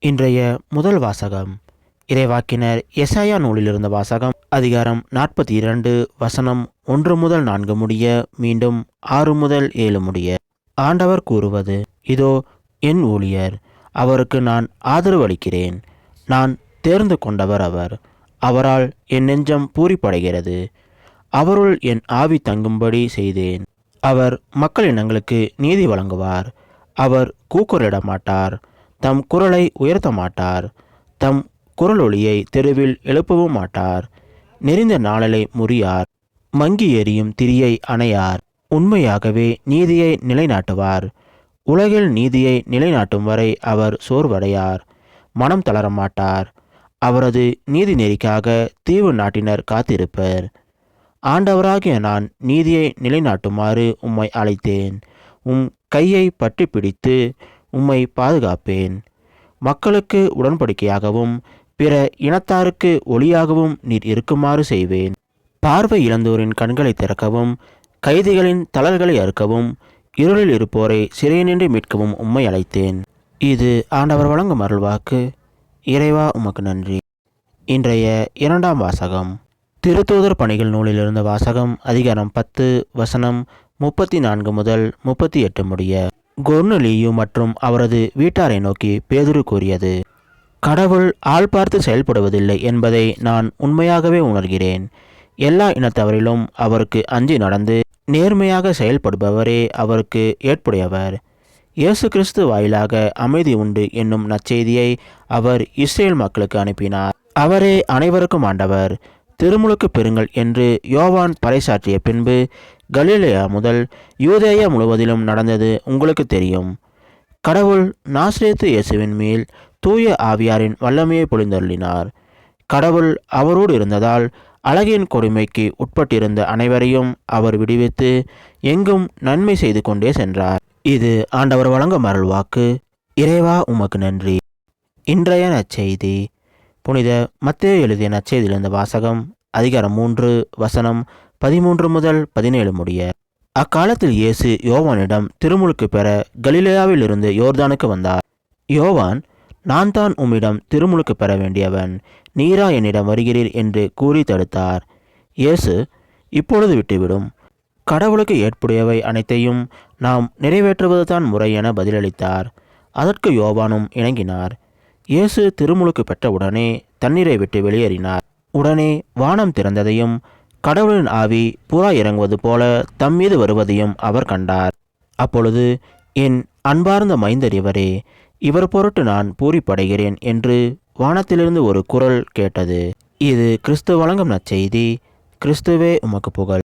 இன்றைய முதல் வாசகம் இறைவாக்கினர் எசாயா நூலிலிருந்த வாசகம் அதிகாரம் 42 வசனம் 1 முதல் 4 முடிய, மீண்டும் 6 முதல் 7 முடிய. ஆண்டவர் கூறுவது: இதோ என் ஊழியர், அவருக்கு நான் ஆதரவு அளிக்கிறேன். நான் தேர்ந்து கொண்டவர் அவர். அவரால் என் நெஞ்சம் பூரிப்படைகிறது. அவருள் என் ஆவி தங்கும்படி செய்தேன். அவர் மக்களினங்களுக்கு நீதி வழங்குவார். அவர் கூக்குரலிட மாட்டார், தம் குரலை உயர்த்த மாட்டார். தம் குரலொலியை தெருவில் எழுப்பவும் மாட்டார். நெறிந்த நாளலை முறியார், மங்கி எரியும் திரியை அணையார். உண்மையாகவே நீதியை நிலைநாட்டுவார். உலகில் நீதியை நிலைநாட்டும் வரை அவர் சோர்வடையார், மனம் தளரமாட்டார். அவரது நீதி நெறிக்காக தீவு நாட்டினர் காத்திருப்பர். ஆண்டவராகிய நான் நீதியை நிலைநாட்டுமாறு உம்மை அழைத்தேன். உம் கையை பற்றி பிடித்து உம்மை பாதுகாப்பேன். மக்களுக்கு உடன்படிக்கையாகவும் பிற இனத்தாருக்கு ஒளியாகவும் நீர் இருக்குமாறு செய்வேன். பார்வை இழந்தோரின் கண்களை திறக்கவும், கைதிகளின் தளர்களை அறுக்கவும், இருளில் இருப்போரை சிறையினின்று மீட்கவும் உம்மை அழைத்தேன். இது ஆண்டவர் வழங்கும் அருள்வாக்கு. இறைவா, உமக்கு நன்றி. இன்றைய இரண்டாம் வாசகம் திருத்தூதர் பணிகள் நூலிலிருந்த வாசகம் அதிகாரம் 10 வசனம் 34 முதல் 38 முடிய. கொர்நேலியு மற்றும் அவரது வீட்டாரை நோக்கி பேதுரு கூறியது: கடவுள் ஆள் பார்த்து செயல்படுவதில்லை என்பதை நான் உண்மையாகவே உணர்கிறேன். எல்லா இனத்தவரிலும் அவருக்கு அஞ்சி நடந்து நேர்மையாக செயல்படுபவரே அவருக்கு ஏற்புடையவர். இயேசு கிறிஸ்து வாயிலாக அமைதி உண்டு என்னும் நற்செய்தியை அவர் இஸ்ரேல் மக்களுக்கு அனுப்பினார். அவரே அனைவருக்கும் ஆண்டவர். திருமுழுக்கு பெறுங்கள் என்று யோவான் பறைசாற்றிய பின்பு கலிலேயா முதல் யூதேயா முழுவதிலும் நடந்தது உங்களுக்கு தெரியும். கடவுள் நாசரேத்து இயேசுவின் மேல் தூய ஆவியாரின் வல்லமையை பொழிந்தருளினார். கடவுள் அவரோடு இருந்ததால் அழகின் கொடுமைக்கு உட்பட்டிருந்த அனைவரையும் அவர் விடுவித்து எங்கும் நன்மை செய்து கொண்டே சென்றார். இது ஆண்டவர் வழங்கும் அருள்வாக்கு. இறைவா, உமக்கு நன்றி. இன்றைய நற்செய்தி புனித மத்தேயு எழுதிய நற்செய்தியிலிருந்த வாசகம் அதிகாரம் 3 வசனம் 13 முதல் 17 முடிய. அக்காலத்தில் இயேசு யோவானிடம் திருமுழுக்கு பெற கலிலேயாவில் இருந்து யோர்தானுக்கு வந்தார். யோவான், நான் தான் உம்மிடம் திருமுழுக்கு பெற வேண்டியவன், நீரா என்னிடம் வருகிறீர் என்று கூறி தடுத்தார். இயேசு, இப்பொழுது விட்டுவிடும். கடவுளுக்கு ஏற்புடையவை அனைத்தையும் நாம் நிறைவேற்றுவதுதான் முறை என பதிலளித்தார். அதற்கு யோவானும் இணங்கினார். இயேசு திருமுழுக்கு பெற்றவுடனே தண்ணீரை விட்டு வெளியேறினார். உடனே வானம் திறந்ததையும் கடவுளின் ஆவி புறா இறங்குவது போல தம் மீது வருவதையும் அவர் கண்டார். அப்பொழுது, என் அன்பார்ந்த மைந்தர் இவரே, இவர் பொருட்டு நான் பூரிப்படைகிறேன் என்று வானத்திலிருந்து ஒரு குரல் கேட்டது. இது கிறிஸ்து வழங்கும் நற்செய்தி. கிறிஸ்துவே, உமக்கு புகழ்.